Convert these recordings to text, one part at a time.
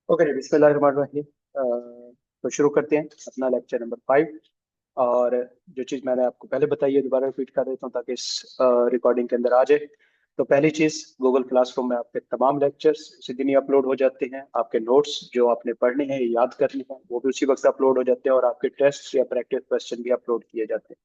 Okay, बिस्मिल्लाहिर्रहमानिर्रहीम। तो शुरू करते हैं अपना लेक्चर नंबर 5। और जो चीज़ मैंने आपको पहले बताई है दोबारा रिपीट कर देता हूँ ताकि इस रिकॉर्डिंग के अंदर आ जाए। तो पहली चीज़, गूगल क्लासरूम में आपके तमाम लेक्चर्स उसी दिन ही अपलोड हो जाते हैं। आपके नोट्स जो आपने पढ़ने हैं, याद करने हैं, वो भी उसी वक्त अपलोड हो जाते हैं। और आपके टेस्ट या प्रैक्टिस क्वेश्चन भी अपलोड किए जाते हैं।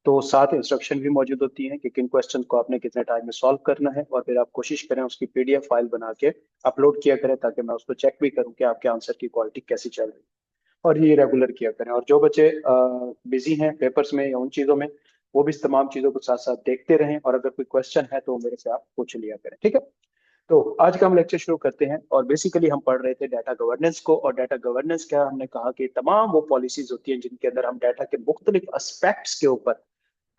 तो साथ इंस्ट्रक्शन भी मौजूद होती हैं कि किन क्वेश्चन को आपने कितने टाइम में सॉल्व करना है। और फिर आप कोशिश करें उसकी पीडीएफ फाइल बना के अपलोड किया करें ताकि मैं उसको चेक भी करूं कि आपके आंसर की क्वालिटी कैसी चल रही है। और ये रेगुलर किया करें। और जो बच्चे बिजी हैं पेपर्स में या उन चीज़ों में, वो भी इस तमाम चीज़ों को साथ साथ देखते रहें। और अगर कोई क्वेश्चन है तो मेरे से आप पूछ लिया करें, ठीक है। तो आज का हम लेक्चर शुरू करते हैं। और बेसिकली हम पढ़ रहे थे डाटा गवर्नेंस को। और डाटा गवर्नेंस क्या, हमने कहा कि तमाम वो पॉलिसीज होती हैं जिनके अंदर हम डाटा के मुख्तलिफ एस्पेक्ट्स के ऊपर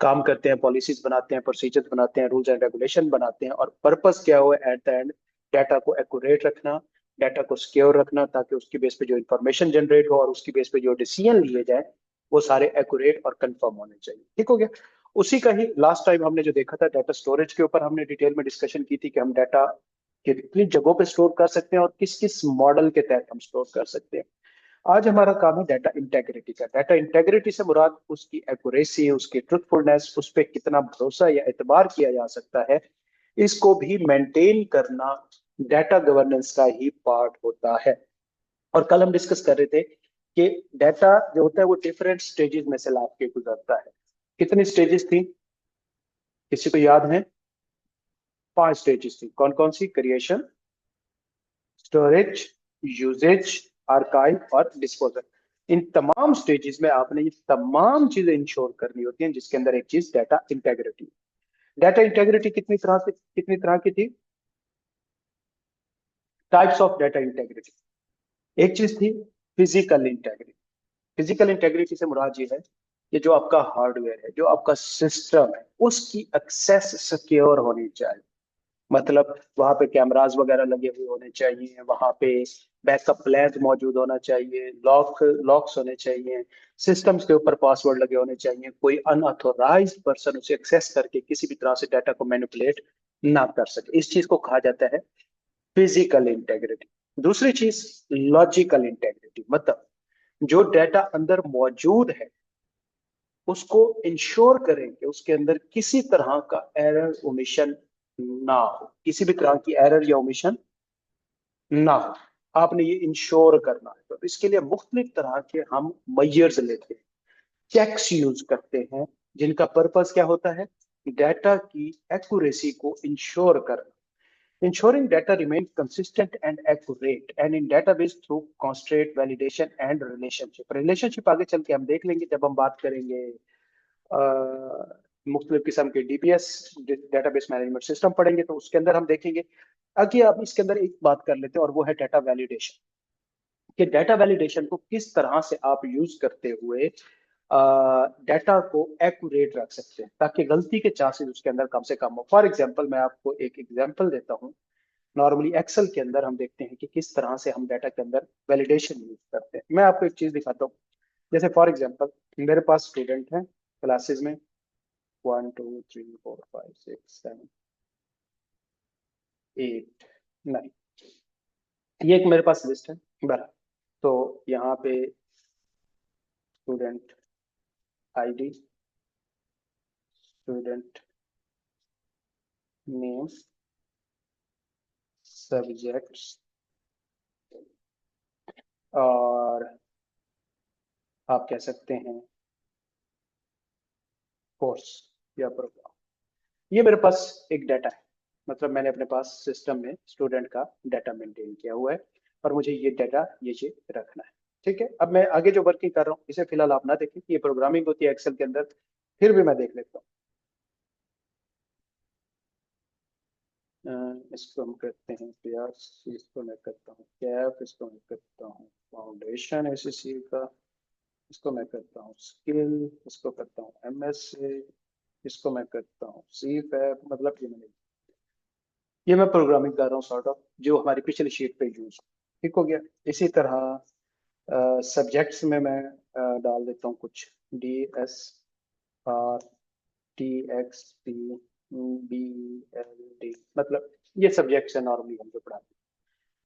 काम करते हैं, पॉलिसीज बनाते हैं, प्रोसीजर्स बनाते हैं, रूल्स एंड रेगुलेशन बनाते हैं। और पर्पस क्या हो एट द एंड, डाटा को एक्यूरेट रखना, डाटा को सिक्योर रखना, ताकि उसकी बेस पे जो इंफॉर्मेशन जनरेट हो और उसकी बेस पे जो डिसीजन लिए जाए वो सारे एक्यूरेट और कंफर्म होने चाहिए। ठीक हो गया। उसी का ही लास्ट टाइम हमने जो देखा था, डाटा स्टोरेज के ऊपर हमने डिटेल में डिस्कशन की थी कि हम डाटा कितनी जगहों पे स्टोर कर सकते हैं और किस किस मॉडल के तहत हम स्टोर कर सकते हैं। आज हमारा काम है डाटा इंटेग्रिटी का। डाटा इंटेग्रिटी से मुराद उसकी एक्यूरेसी, उसकी ट्रुथफुलनेस, उस पर कितना भरोसा या एतबार किया जा सकता है, इसको भी मेंटेन करना डाटा गवर्नेंस का ही पार्ट होता है। और कल हम डिस्कस कर रहे थे कि डाटा जो होता है वो डिफरेंट स्टेजेस में से लाभ के गुजरता है। कितनी स्टेजेस थी, किसी को याद है? 5 स्टेजेस थी। कौन कौन सी? क्रिएशन, स्टोरेज, यूजेज, आर्काइव और डिस्पोजल। इन तमाम स्टेजेस में आपने ये तमाम चीजें इंश्योर करनी होती हैं, जिसके अंदर एक चीज डाटा इंटेग्रिटी। डाटा इंटेग्रिटी कितनी तरह की थी? Types of data integrity. एक चीज थी फिजिकल इंटेग्रिटी। फिजिकल इंटेग्रिटी से मुराद ये है कि जो आपका हार्डवेयर है, जो आपका सिस्टम है, उसकी एक्सेस सिक्योर होनी चाहिए। मतलब वहां पे कैमरास वगैरह लगे हुए होने चाहिए, वहां पे बैकअप प्लान मौजूद होना चाहिए, लॉक्स होने चाहिए, सिस्टम्स के ऊपर पासवर्ड लगे होने चाहिए। कोई अनऑथोराइज्ड पर्सन उसे एक्सेस करके किसी भी तरह से डाटा को मैनिपुलेट ना कर सके। इस चीज को कहा जाता है फिजिकल इंटेग्रिटी। दूसरी चीज लॉजिकल इंटेग्रिटी। मतलब जो डाटा अंदर मौजूद है उसको इंश्योर करें कि उसके अंदर किसी तरह का एरर ओमिशन ना हो, किसी भी तरह की एरर या ओमिशन ना हो। आपने ये इंश्योर करना है। तो इसके लिए मुख्तलिफ तरह के हम मेजर्स लेते हैं, चेक्स यूज करते हैं, जिनका पर्पस क्या होता है? डाटा की एक्यूरेसी को इंश्योर करना। Ensuring data remains consistent and accurate and in database through constraint validation and relationship। relationship आगे चल के हम देख लेंगे जब हम बात करेंगे मुख्तलिफ किस्म के डीबीएस, डेटाबेस मैनेजमेंट सिस्टम पढ़ेंगे, तो उसके अंदर हम देखेंगे। आगे आप इसके अंदर एक बात कर लेते हैं और वो है डाटा वैलिडेशन। कि डाटा वैलिडेशन को किस तरह से आप यूज करते हुए डाटा को एक्यूरेट रख सकते हैं ताकि गलती के चांसेस उसके अंदर कम से कम हो। फॉर एग्जांपल, मैं आपको एक एग्जांपल देता हूँ। नॉर्मली एक्सेल के अंदर हम देखते हैं कि किस तरह से हम डाटा के अंदर वैलिडेशन यूज करते हैं। मैं आपको एक चीज दिखाता हूँ। जैसे फॉर एग्जांपल, मेरे पास स्टूडेंट हैं क्लासेस में 1 2 3 4 5 6 7 8 9। ये एक मेरे पास लिस्ट है बरा। तो यहाँ पे student ID, student name, subjects, और आप कह सकते हैं कोर्स या प्रोग्राम। ये मेरे पास एक डाटा है। मतलब मैंने अपने पास सिस्टम में स्टूडेंट का डाटा मेंटेन किया हुआ है और मुझे ये डाटा ये रखना है। ठीक है। अब मैं आगे जो वर्किंग कर रहा हूँ इसे फिलहाल आप ना देखें, ये प्रोग्रामिंग होती है एक्सेल के अंदर, फिर भी मैं देख लेता हूँ। इसको हम करते हैं प्रयास, इसको मैं करता हूँ कैप, इसको मैं करता हूँ फाउंडेशन एसएससी का, इसको मैं करता हूँ स्किल, इसको करता हूँ एमएसए, इसको मैं करता हूँ सी फैब। मतलब ये मैं प्रोग्रामिंग कर रहा हूँ सॉर्ट ऑफ, जो हमारी पिछली शीट पे यूज। ठीक हो गया। इसी तरह सब्जेक्ट्स में मैं डाल देता हूँ कुछ DSR TXT BLD। मतलब ये सब्जेक्ट्स है नॉर्मली हम जो पढ़ाते हैं।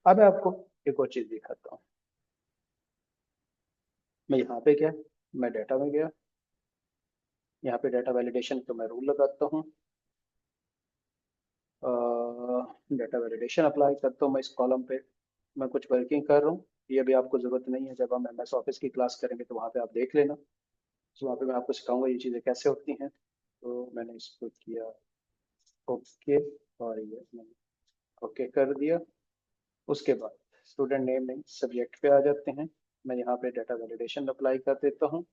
अब मैं आपको एक और चीज दिखाता हूँ। मैं यहाँ पे गया, मैं डाटा में गया, यहाँ पे डाटा वैलिडेशन का मैं रूल लगाता हूँ, डाटा वैलिडेशन अप्लाई करता हूँ मैं इस कॉलम पे। मैं कुछ वर्किंग कर रहा हूँ, ये भी आपको जरूरत नहीं है, जब हम MS ऑफिस की क्लास करेंगे तो वहाँ पे आप देख लेना। तो वहाँ पे मैं आपको सिखाऊंगा ये चीज़ें कैसे होती हैं। तो मैंने इसको किया ओके, और ये मैंने ओके कर दिया। उसके बाद स्टूडेंट नेम नहीं, सब्जेक्ट पे आ जाते हैं। मैं यहाँ पे डाटा वैलिडेशन अप्लाई कर देता हूँ,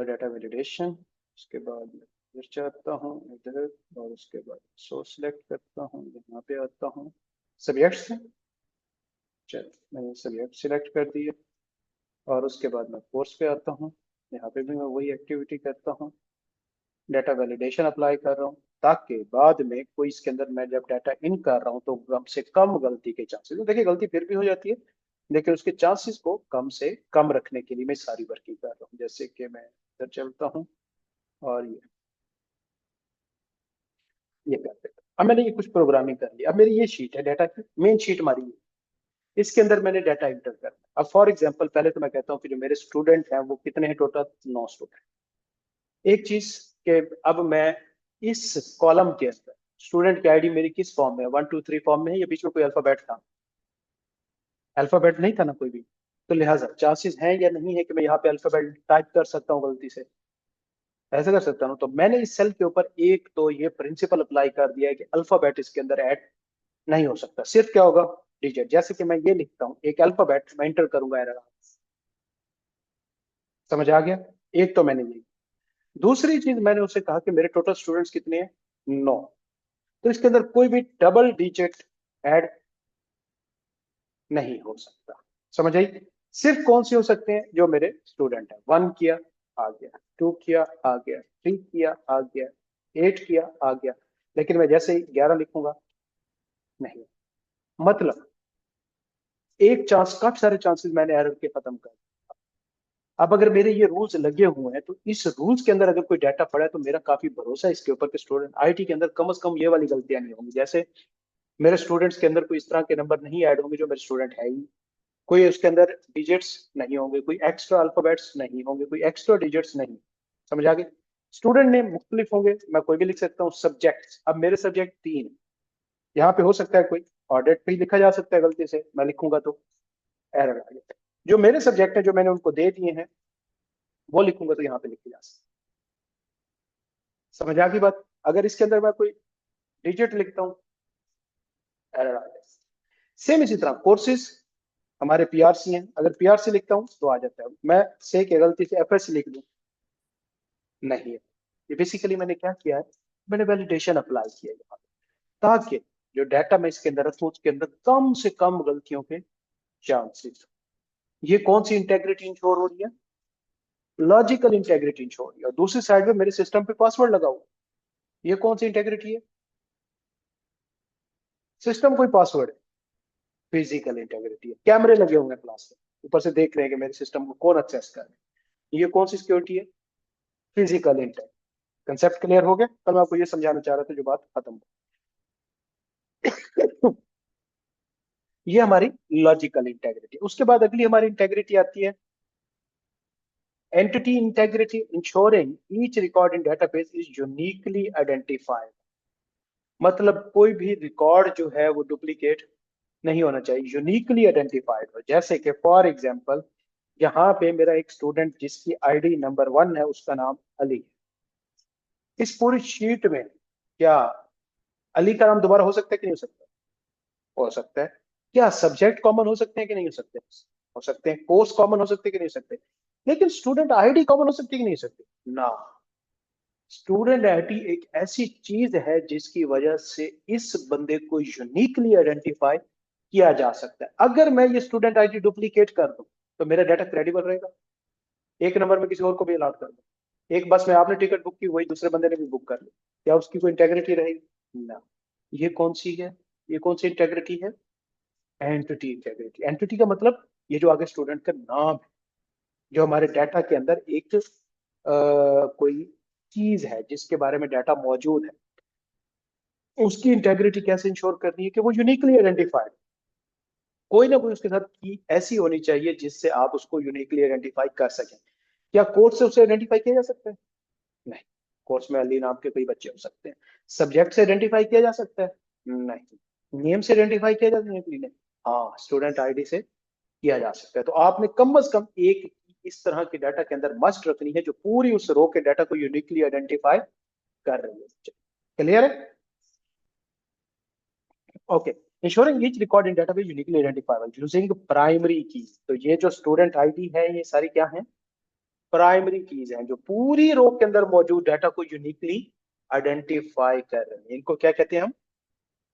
डाटा वैलिडेशन। उसके बाद मैं इधर चाहता हूँ इधर, और उसके बाद सो सिलेक्ट करता हूँ, यहाँ पे आता हूँ सब्जेक्ट से। चल मैंने सब्जेक्ट सिलेक्ट कर दिया, और उसके बाद मैं कोर्स पे आता हूँ, यहाँ पे भी मैं वही एक्टिविटी करता हूँ, डाटा वैलिडेशन अप्लाई कर रहा हूँ, ताकि बाद में कोई इसके अंदर मैं जब डाटा इन कर रहा हूँ तो कम से कम गलती के चांसेस, तो देखिए गलती फिर भी हो जाती है, लेकिन उसके चांसेस को कम से कम रखने के लिए मैं सारी वर्किंग कर रहा हूँ। जैसे कि मैं इधर चलता हूँ, और ये कर देता हूँ। अब मैंने ये कुछ प्रोग्रामिंग कर लिया, अब मेरी ये शीट है डाटा की, मेन शीट हमारी ये। इसके अंदर मैंने डाटा इंटर करना है। अब फॉर एग्जांपल पहले तो मैं कहता हूँ कि जो मेरे स्टूडेंट हैं वो कितने हैं, टोटल 9 स्टूडेंट। एक चीज के अब मैं इस कॉलम के अंदर स्टूडेंट की आईडी मेरी किस फॉर्म में है, 1 2 3 फॉर्म में है, या बीच में कोई अल्फाबेट था? अल्फाबेट नहीं था ना कोई भी। तो लिहाजा चांसेस हैं या नहीं है कि मैं यहाँ पे अल्फाबेट टाइप कर सकता हूँ गलती से? ऐसे कर सकता हूँ। तो मैंने इस सेल के ऊपर एक तो ये प्रिंसिपल अप्लाई कर दिया है कि अल्फाबेट इसके अंदर ऐड नहीं हो सकता, सिर्फ क्या होगा, डिजिट। जैसे कि मैं ये लिखता हूँ एक अल्फाबेट, मैं एंटर करूंगा एरर। समझ आ गया? एक तो मैंने ये। दूसरी चीज मैंने उसे कहा कि मेरे टोटल स्टूडेंट्स कितने हैं, 9। तो इसके अंदर कोई भी डबल डिजिट ऐड नहीं हो सकता। समझ आई? सिर्फ कौन से हो सकते हैं, जो मेरे स्टूडेंट हैं। 1 किया आ गया, 2 किया आ गया, 3 किया आ गया, 8 किया आ गया। लेकिन मैं जैसे ही 11 लिखूंगा, नहीं। मतलब एक चांस, काफी सारे चांसेस मैंने एरर के खत्म कर। अब अगर मेरे ये रूल्स लगे हुए हैं, तो इस रूल्स के अंदर अगर कोई डाटा पड़ा है तो मेरा काफी भरोसा है इसके ऊपर कि स्टूडेंट आईटी के अंदर कम से कम ये वाली गलतियां नहीं होंगी। जैसे मेरे स्टूडेंट्स के अंदर कोई इस तरह के नंबर नहीं ऐड होंगे जो मेरे स्टूडेंट है ही, कोई उसके अंदर डिजिट्स नहीं होंगे, कोई एक्स्ट्रा अल्फाबेट्स नहीं होंगे, कोई एक्स्ट्रा डिजिट्स नहीं। समझ आ गई? स्टूडेंट नेम मुख्तलिफ होंगे, मैं कोई भी लिख सकता हूँ। सब्जेक्ट, अब मेरे सब्जेक्ट 3, यहाँ पे हो सकता है कोई ऑडिट पे लिखा जा सकता है, गलती से मैं लिखूंगा तो एरर आ गया। जो मेरे सब्जेक्ट है जो मैंने उनको दे दिए हैं वो लिखूंगा तो यहाँ पे लिखे जा सकते। समझ आ गई बात? अगर इसके अंदर मैं कोई डिजिट लिखता हूँ, एरर आ जाए। सेम इसी तरह कोर्सेज हमारे पीआरसी हैं, अगर पीआरसी लिखता हूँ तो आ जाता है। मैं से के गलती से एफएस लिख दूं, नहीं है। ये बेसिकली मैंने क्या किया है, मैंने वैलिडेशन अप्लाई किया यहाँ पे, ताकि जो डाटा मैं इसके अंदर रखूँ उसके अंदर कम से कम गलतियों के चांसेस। ये कौन सी इंटेग्रिटी इंश्योर हो रही है? लॉजिकल इंटेग्रिटी इंश्योर हो रही है। और दूसरी साइड में मेरे सिस्टम पे पासवर्ड लगा हुआ, ये कौन सी इंटेग्रिटी है? सिस्टम कोई पासवर्ड है, फिजिकल इंटेग्रिटी है। कैमरे लगे हुए हैं क्लास में, ऊपर से देख रहे हैं कि मेरे सिस्टम को कौन एक्सेस कर रहे हैं, ये कौन सी सिक्योरिटी है? Physical integrity. कंसेप्ट क्लियर हो गया? कल मैं आपको ये समझाना चाह रहा था, जो बात खत्म हो। ये हमारी लॉजिकल इंटेग्रिटी। उसके बाद अगली हमारी इंटेग्रिटी आती है entity integrity, ensuring each record in database is uniquely identified. मतलब कोई भी रिकॉर्ड जो है वो डुप्लीकेट नहीं होना चाहिए, यूनिकली आइडेंटिफाइड हो। जैसे कि फॉर एग्जांपल यहाँ पे मेरा एक स्टूडेंट जिसकी आईडी नंबर 1 है, उसका नाम अली है। इस पूरी शीट में क्या अली का नाम दोबारा हो सकता है कि नहीं हो सकता? हो सकता है। क्या सब्जेक्ट कॉमन हो सकते हैं कि नहीं हो सकते? हो सकते हैं। कोर्स कॉमन हो सकते हैं कि नहीं हो सकते? लेकिन स्टूडेंट आईडी कॉमन हो सकती है कि नहीं हो सकती ना? स्टूडेंट आईडी एक ऐसी चीज है जिसकी वजह से इस बंदे को यूनिकली आइडेंटिफाई किया जा सकता है। अगर मैं ये स्टूडेंट आईडी डुप्लीकेट कर दूं तो मेरा डाटा क्रेडिबल रहेगा? एक नंबर में किसी और को भी अलॉट कर दूं, एक बस में आपने टिकट बुक की, वही दूसरे बंदे ने भी बुक कर ली, क्या उसकी कोई इंटेग्रिटी रहेगी ना? ये कौन सी है, ये कौन सी इंटेग्रिटी है? Entity integrity. एंटिटी का मतलब ये जो आगे स्टूडेंट का नाम है, जो हमारे डाटा के अंदर एक कोई चीज है जिसके बारे में डाटा मौजूद है, उसकी इंटेग्रिटी कैसे इंश्योर करनी है कि वो यूनिकली आइडेंटिफाइड। कोई ना कोई उसके साथ की ऐसी होनी चाहिए जिससे आप उसको यूनिकली आइडेंटिफाई कर सकें। क्या कोर्स से उसे आइडेंटिफाई किया जा सकता है? नहीं। कोर्स में अली नाम के कोई बच्चे हो सकते हैं। सब्जेक्ट से आइडेंटिफाई किया जा सकता है? नहीं। नेम से आइडेंटिफाई किया जा सकता है? नहीं। हाँ, स्टूडेंट आईडी से किया जा सकता है। तो आपने कम से कम एक इस तरह के डाटा के अंदर मस्ट रखनी है जो पूरी उस रो के डाटा को यूनिकली आइडेंटिफाई कर रही है। क्लियर है? Okay. Ensuring each record in database uniquely identifiable using primary की। तो ये जो स्टूडेंट आईडी है ये सारी क्या है? प्राइमरी कीज हैं जो पूरी रो के अंदर मौजूद डाटा को यूनिकली आइडेंटिफाई कर रहे हैं। इनको क्या कहते हैं हम?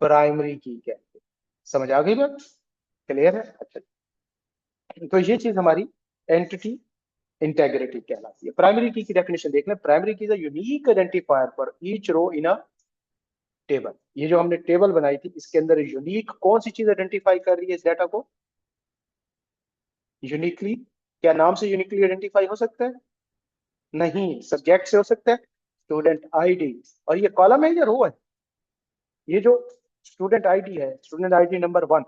प्राइमरी की कहते हैं। समझ आ गई बात? क्लियर है? अच्छा। तो ये चीज हमारी एंटिटी इंटेग्रिटी कहलाती है। प्राइमरी की डेफिनेशन देख लें। Primary key is a unique identifier for each row in a table. ये जो हमने टेबल बनाई थी इसके अंदर यूनिक कौन सी चीज आइडेंटिफाई कर रही है इस डाटा को? यूनिकली। क्या नाम से यूनिकली आइडेंटिफाई हो सकता है? नहीं। सब्जेक्ट से हो सकता है? Student ID. और ये कॉलम है या रो है? ये जो स्टूडेंट आईडी है, स्टूडेंट आईडी नंबर 1,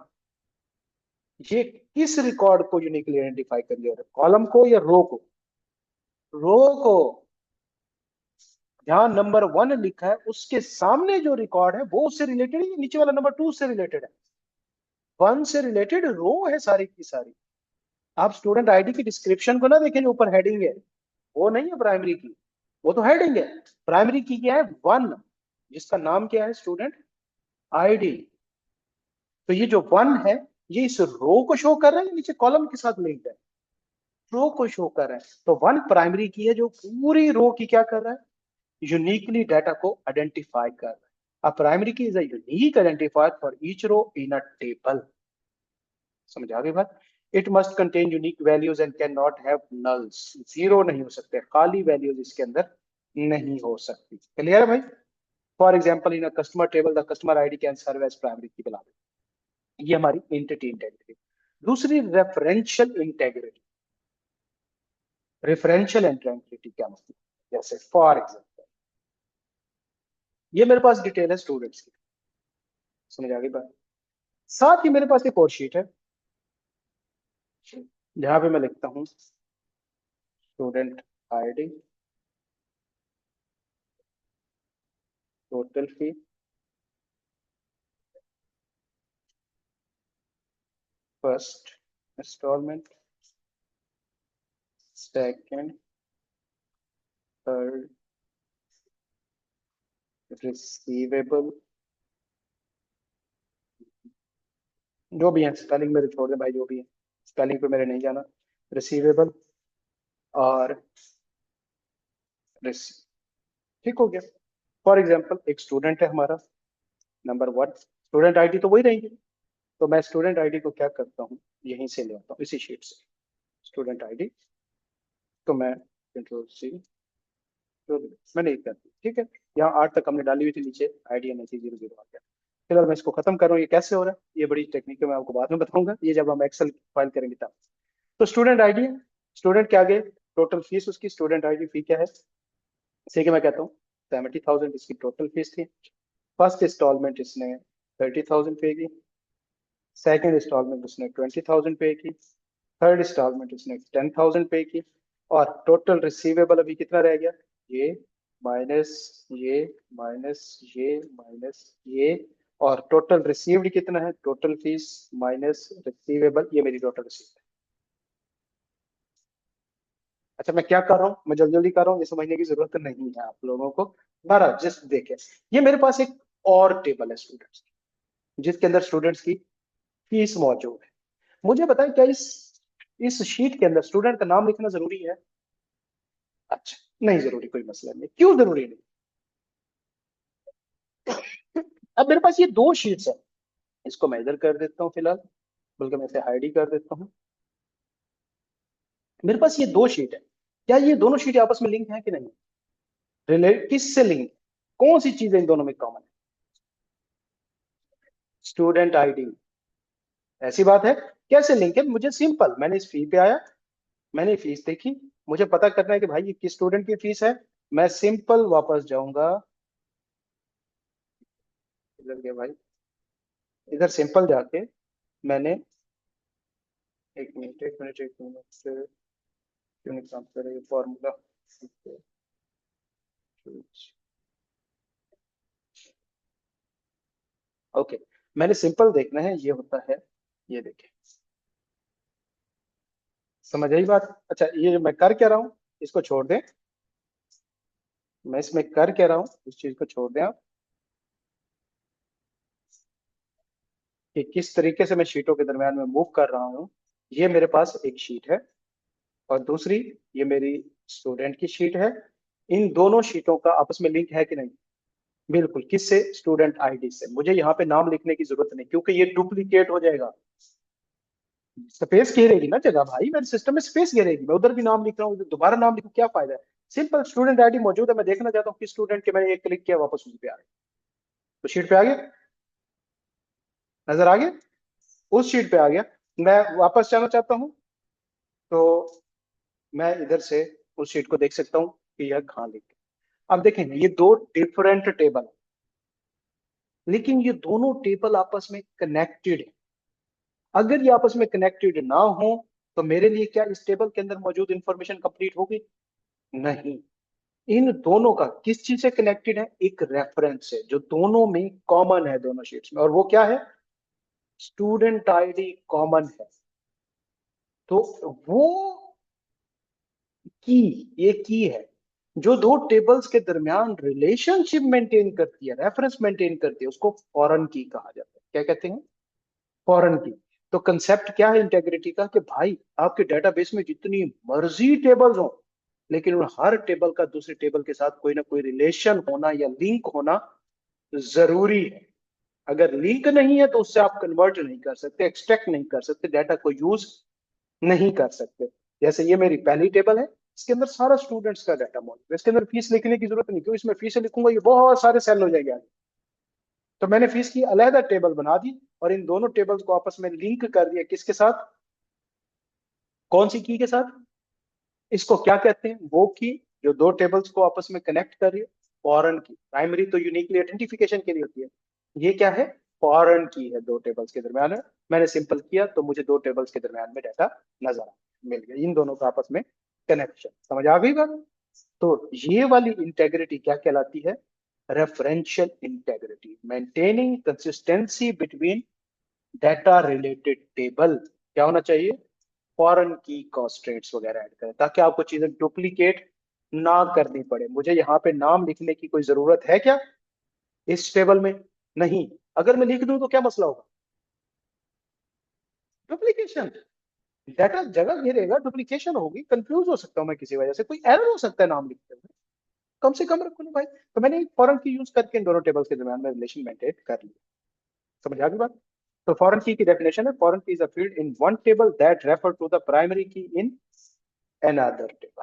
ये किस रिकॉर्ड को यूनिकली आइडेंटिफाई कर रही है? कॉलम को या रो को? रो को। जहां नंबर 1 लिखा है उसके सामने जो रिकॉर्ड है वो उससे रिलेटेड है, नीचे वाला नंबर 2 से रिलेटेड है? 1 से रिलेटेड रो है सारी की सारी। आप स्टूडेंट आईडी की डिस्क्रिप्शन को ना देखें जो ऊपर हेडिंग है, वो नहीं है प्राइमरी की, वो तो हेडिंग है। प्राइमरी की क्या है? 1, जिसका नाम क्या है? Student ID. तो ये जो 1 है ये इस रो को शो कर रहा है या नीचे कॉलम के साथ लिंक्ड है? रो को शो कर रहा है। तो 1 प्राइमरी की है जो पूरी रो की क्या कर रहा है? यूनिकली डाटा को आइडेंटिफाई कर रहा है। A primary key is a unique identifier for each row in a table. समझ आ गई बात? It must contain unique values and can not have nulls. Zero नहीं हो सकते, खाली वैल्यूज इसके अंदर नहीं हो सकती। क्लियर है भाई? For example in customer table the customer ID can serve as primary key बना दे। ये हमारी एंटिटी इंटेग्रिटी। दूसरी रेफरेंशियल इंटेग्रिटी। रेफरेंशियल इंटेग्रिटी क्या मतलब? जैसे फॉर एग्जाम्पल ये मेरे पास डिटेल है स्टूडेंट्स की। समझ आ गई बात? साथ ही मेरे पास एक और शीट है जहां पे मैं लिखता हूँ student ID, total fee, first instalment, second, third, receivable, जो भी है स्पेलिंग मेरे छोड़ दे भाई, जो भी है स्पेलिंग पे मेरे नहीं जाना। रिसीवेबल और रिसीव। ठीक हो गया? फॉर एग्जाम्पल एक स्टूडेंट है हमारा नंबर 1, स्टूडेंट आईडी तो वही रहेंगे। तो मैं स्टूडेंट आईडी को क्या करता हूँ, यहीं से ले आता हूँ इसी शीट से स्टूडेंट आईडी। तो मैं कंट्रोल सी, तो मैंने एक कर दी। ठीक है? यहाँ 8 तक हमने डाली हुई थी, नीचे आईडी नहीं थी, 0 0 आ गया। फिलहाल मैं इसको खत्म कर रहा हूँ। ये कैसे हो रहा है ये बड़ी टेक्निक है, मैं आपको बाद में बताऊंगा, ये जब हम एक्सेल फाइल करेंगे तब। तो स्टूडेंट आईडी है, स्टूडेंट क्या गए, टोटल फीस उसकी, स्टूडेंट आईडी फी क्या है? जैसे कि मैं कहता हूँ 70,000 इसकी टोटल फीस थी। फर्स्ट इंस्टॉलमेंट इसने 30,000 पे की, सेकेंड इंस्टॉलमेंट उसने 20,000 पे की, थर्ड इंस्टॉलमेंट उसने 10,000 पे की। और टोटल रिसीवेबल अभी कितना रह गया? ये माइनस ये माइनस ये माइनस ये। और टोटल रिसीव्ड कितना है? टोटल फीस माइनस रिसीवेबल, ये मेरी टोटल रिसीव। अच्छा, मैं क्या कर रहा हूँ, मैं जल्दी जल्दी कर रहा हूँ, ये समझने की जरूरत नहीं है आप लोगों को। बारह जस्ट देखें, ये मेरे पास एक और टेबल है स्टूडेंट्स की जिसके अंदर स्टूडेंट्स की फीस मौजूद है। मुझे बताएं क्या इस शीट के अंदर स्टूडेंट का नाम लिखना जरूरी है? अच्छा, नहीं जरूरी, कोई मसला नहीं। क्यों जरूरी नहीं? अब मेरे पास ये दो शीट्स है, इसको मैं इधर कर देता हूँ फिलहाल, बल्कि मैं इसे हाइड ही कर देता हूँ। मेरे पास ये दो शीट है, क्या ये दोनों शीट आपस में लिंक है कि नहीं? रिलेट किससे लिंक? कौन सी चीजें इन दोनों में कॉमन है? Student ID. ऐसी बात है? कैसे लिंक है? मुझे सिंपल, मैंने इस फी पे आया, मैंने फीस देखी, मुझे पता करना है कि भाई ये किस स्टूडेंट की फीस है। मैं सिंपल वापस जाऊंगा, इधर गया भाई, इधर सिंपल जाके मैंने एक मिनट क्यों नहीं काम कर रही है फॉर्मूला। ओके, मैंने सिंपल देखना है, ये होता है, ये देखें, समझ आई बात। अच्छा, ये जो मैं कर क्या रहा हूँ, इसको छोड़ दें, मैं इसमें कर क्या रहा हूँ, इस चीज को छोड़ दें आप, कि किस तरीके से मैं शीटों के दरमियान में मूव कर रहा हूँ। ये मेरे पास एक शीट है, और दूसरी ये मेरी स्टूडेंट की शीट है। इन दोनों शीटों का आपस में लिंक है कि नहीं? बिल्कुल, किससे? स्टूडेंट आईडी से। मुझे यहाँ पे नाम लिखने की जरूरत नहीं, क्योंकि ये डुप्लीकेट हो जाएगा। स्पेस घेरेगी ना जगह भाई, मेरे सिस्टम में स्पेस घेरेगी, मैं उधर भी नाम लिख रहा हूँ, दोबारा नाम लिखूं, क्या फायदा है? सिंपल स्टूडेंट आईडी मौजूद है, मैं देखना चाहता हूँ किस स्टूडेंट के, मैंने एक क्लिक किया वापस उसी पे आ गया। तो शीट पे आ गया, नजर आ गया, उस शीट पे आ गया। मैं वापस जाना चाहता हूँ, तो मैं इधर से उस शीट को देख सकता हूँ कि यह कहाँ लिख गया। अब देखेंगे, ये दो डिफरेंट टेबल, लेकिन ये दोनों टेबल आपस में कनेक्टेड है। अगर ये आपस में कनेक्टेड ना हो, तो मेरे लिए क्या इस टेबल के अंदर मौजूद इंफॉर्मेशन कंप्लीट होगी? नहीं। इन दोनों का किस चीज से कनेक्टेड है? एक रेफरेंस है, जो दोनों में कॉमन है, दोनों शीट्स में, और वो क्या है? स्टूडेंट आईडी कॉमन है। तो वो की, ये की है जो दो टेबल्स के दरमियान रिलेशनशिप मेंटेन करती है, रेफरेंस मेंटेन करती है, उसको फॉरेन की कहा जाता है। क्या कहते हैं? फॉरेन की। तो कंसेप्ट क्या है इंटेग्रिटी का, कि भाई आपके डेटाबेस में जितनी मर्जी टेबल्स हो, लेकिन उन हर टेबल का दूसरे टेबल के साथ कोई ना कोई रिलेशन होना या लिंक होना जरूरी है। अगर लिंक नहीं है तो उससे आप कन्वर्ट नहीं कर सकते, एक्सट्रैक्ट नहीं कर सकते, डाटा को यूज नहीं कर सकते। जैसे ये मेरी पहली टेबल है, इसके अंदर सारा स्टूडेंट्स का डाटा मौजूद है, इसके अंदर फीस लिखने की जरूरत नहीं, क्यों? इसमें फीस लिखूंगा ये बहुत सारे सेल हो जाएंगे आगे। तो मैंने फीस की अलहदा टेबल बना दी, और इन दोनों टेबल्स को आपस में लिंक कर दिया, किसके साथ? कौन सी की के साथ? इसको क्या कहते हैं? वो की जो दो टेबल्स को आपस में कनेक्ट कर रही है, फॉरेन की। प्राइमरी तो यूनिकली आइडेंटिफिकेशन के लिए होती है, ये क्या है? फॉरेन की है, दो टेबल्स के दरमियान है। मैंने सिंपल किया तो मुझे दो टेबल्स के दरमियान में डाटा नजर आ मिल गया, इन दोनों का आपस में कनेक्शन। समझ आ गई बात? तो ये वाली इंटेग्रिटी क्या कहलाती है? Referential integrity, maintaining consistency between data related table. क्या होना चाहिए? फॉरेन की कॉन्स्ट्रेंट्स वगैरह ऐड करें, ताकि आपको चीजें डुप्लीकेट ना करनी पड़े। मुझे यहाँ पे नाम लिखने की कोई जरूरत है क्या इस टेबल में? नहीं। अगर मैं लिख दूं तो क्या मसला होगा? डुप्लीकेशन। डाटा जगह घेरेगा, डुप्लीकेशन होगी, कंफ्यूज हो सकता हूँ मैं, किसी वजह से कोई एरर हो सकता है नाम लिखते हुए। कम से कम रखो ना भाई। तो मैंने एक फॉरेन की यूज करके इन दोनों टेबल्स के दरमियान में रिलेशन मेंटेन कर लिया। समझ आ गई बात? तो फॉरेन की डेफिनेशन है, foreign key is a field in one table that refer to the primary key in another table.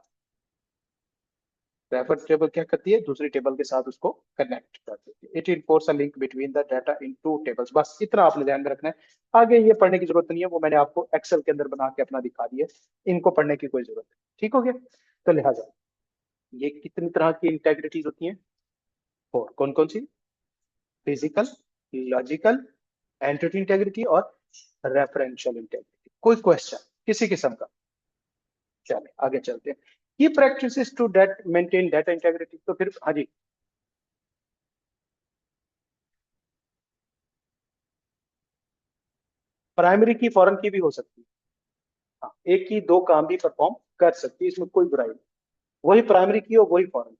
Refer table क्या करती है? दूसरी टेबल के साथ उसको कनेक्ट कर देती है। It enforce a link between the data in two tables. बस इतना आपने ध्यान में रखना है, आगे ये पढ़ने की जरूरत नहीं है, वो मैंने आपको एक्सेल के अंदर बना के अपना दिखा दिया, इनको पढ़ने की कोई जरूरत नहीं। ठीक हो गया? तो लिहाजा ये कितनी तरह की इंटेग्रिटीज होती हैं? फोर। कौन कौन सी? फिजिकल, लॉजिकल, एंटिटी इंटेग्रिटी, और रेफरेंशियल इंटेग्रिटी। कोई क्वेश्चन किसी किस्म का? चलिए आगे चलते हैं। Key practice to date maintain data integrity, तो फिर हाँ जी। प्राइमरी की फॉरेन की भी हो सकती है। हाँ, एक की दो काम भी परफॉर्म कर सकती है, इसमें कोई बुराई नहीं। वही प्राइमरी की और वही फॉरेन।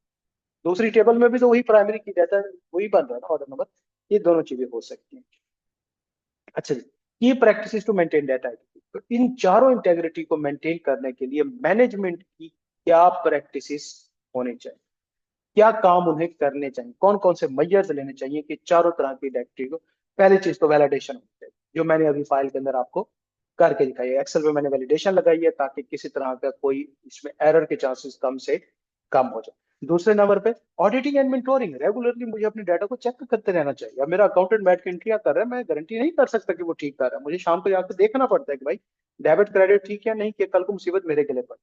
दूसरी टेबल में भी तो वही प्राइमरी की डाटा, वही बन रहा है ना ऑर्डर नंबर। ये दोनों चीजें हो सकती हैं। अच्छा जी, ये प्रैक्टिस टू मेंटेन डाटा। तो इन चारों इंटेग्रिटी को मेंटेन करने के लिए मैनेजमेंट की क्या प्रैक्टिसेस होनी चाहिए, क्या काम उन्हें करने चाहिए, कौन कौन से मेजर्स लेने चाहिए कि चारों तरह की इंटेग्रिटी को? पहली चीज तो वैलिडेशन होनी चाहिए, जो मैंने अभी फाइल के अंदर आपको करके दिखाई है। एक्सेल में मैंने वैलिडेशन लगाई है, ताकि किसी तरह का कोई इसमें एरर के चांसेस कम से कम हो जाए। दूसरे नंबर पे ऑडिटिंग एंड मेंटोरिंग, रेगुलरली मुझे अपने डाटा को चेक करते रहना चाहिए। अब मेरा अकाउंटेंट बैठ के एंट्रियां कर रहा है, मैं गारंटी नहीं कर सकता कि वो ठीक कर रहा है, मुझे शाम को जाकर देखना पड़ता है कि भाई डेबिट क्रेडिट ठीक है नहीं, कि कल को मुसीबत मेरे गले पड़े।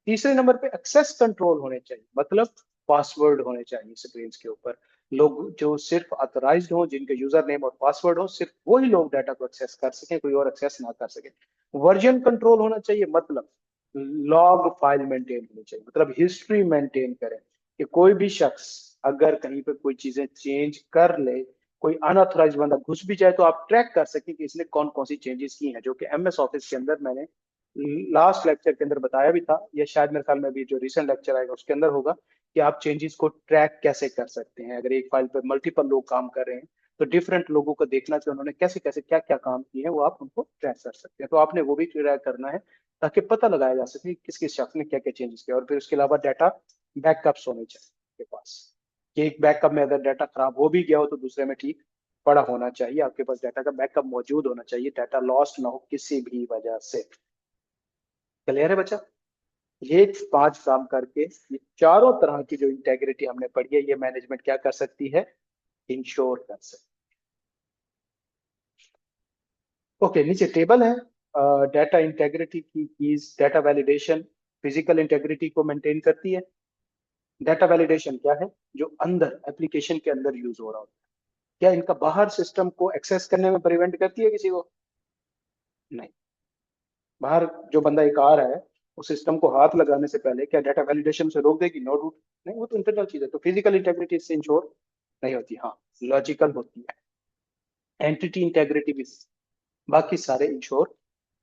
तीसरे नंबर पे एक्सेस कंट्रोल होने चाहिए, मतलब पासवर्ड होने चाहिए स्क्रीन के ऊपर। लोग जो सिर्फ ऑथराइज्ड हो, जिनके यूजर नेम और पासवर्ड हो, सिर्फ वही लोग डाटा को एक्सेस कर सके, कोई और एक्सेस ना कर सके। वर्जन कंट्रोल होना चाहिए, मतलब लॉग फाइल मेंटेन होनी चाहिए, मतलब हिस्ट्री मेंटेन करें कि कोई भी शख्स अगर कहीं पे कोई चीजें चेंज कर ले, कोई अनऑथराइज बंदा घुस भी जाए, तो आप ट्रैक कर सकें कि इसने कौन कौन सी चेंजेस की हैं, जो कि एमएस ऑफिस के अंदर मैंने लास्ट लेक्चर के अंदर बताया भी था, या शायद मेरे ख्याल में भी जो रिसेंट लेक्चर आएगा उसके अंदर होगा, कि आप चेंजेस को ट्रैक कैसे कर सकते हैं। अगर एक फाइल पर मल्टीपल लोग काम कर रहे हैं, तो डिफरेंट लोगों को देखना कि उन्होंने कैसे कैसे क्या क्या काम किए हैं, वो आप उनको ट्रैक कर सकते हैं। तो आपने वो भी ट्रैक करना है, ताकि पता लगाया जा सके किस किस शख्स ने क्या क्या चेंजेस किया। और फिर उसके अलावा डाटा बैकअप्स होने चाहिए आपके पास, कि एक बैकअप में अगर डाटा खराब हो भी गया हो, तो दूसरे में ठीक पड़ा होना चाहिए। आपके पास डाटा का बैकअप मौजूद होना चाहिए, डाटा लॉस्ट ना हो किसी भी वजह से। क्लियर है बच्चा? ये 5 काम करके, ये चारों तरह की जो इंटेग्रिटी हमने पढ़ी है, ये मैनेजमेंट क्या कर सकती है, इंश्योर कर सकती है। ओके, नीचे टेबल है। डाटा इंटेग्रिटी की keys, data validation physical integrity को मेंटेन करती है। डाटा वैलिडेशन क्या है, जो अंदर एप्लीकेशन के अंदर यूज हो रहा होता है, क्या इनका बाहर सिस्टम को एक्सेस करने में प्रिवेंट करती है किसी को? नहीं। बाहर जो बंदा एक आ रहा है, उस सिस्टम को हाथ लगाने से पहले क्या डाटा वैलिडेशन से रोक देगी? नो डूट। नहीं, वो तो इंटरनल चीज है। तो फिजिकल इंटेग्रिटी इससे इंश्योर नहीं होती, हाँ लॉजिकल होती है। एंटिटी इंटेग्रिटी भी बाकी सारे इंश्योर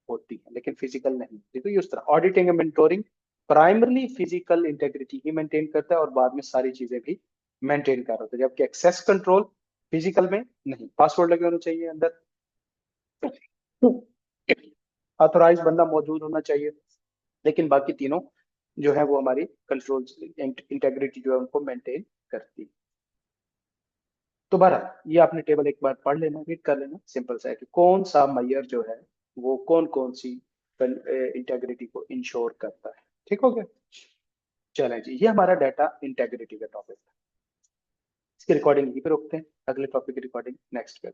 होती है, लेकिन फिजिकल नहीं होती। तो ये उस तरह auditing and mentoring primarily physical integrity he maintain करता है, और बाद में सारी चीजें भी मेंटेन कर रहा होता है। जबकि एक्सेस कंट्रोल फिजिकल में नहीं, पासवर्ड लगे होने चाहिए अंदर, ऑथोराइज बंदा मौजूद होना चाहिए, लेकिन बाकी तीनों जो है वो हमारी कंट्रोल इंटेग्रिटी जो है उनको मेंटेन करती है। तो बहरहाल ये आपने टेबल एक बार पढ़ लेना, रीड कर लेना, सिंपल सा है कि कौन सा मैयर जो है वो कौन कौन सी इंटेग्रिटी को इंश्योर करता है। ठीक हो गया? चलें जी, ये हमारा डाटा इंटेग्रिटी का टॉपिक था। इसकी रिकॉर्डिंग यहीं पे रोकते हैं, अगले टॉपिक की रिकॉर्डिंग नेक्स्ट पे।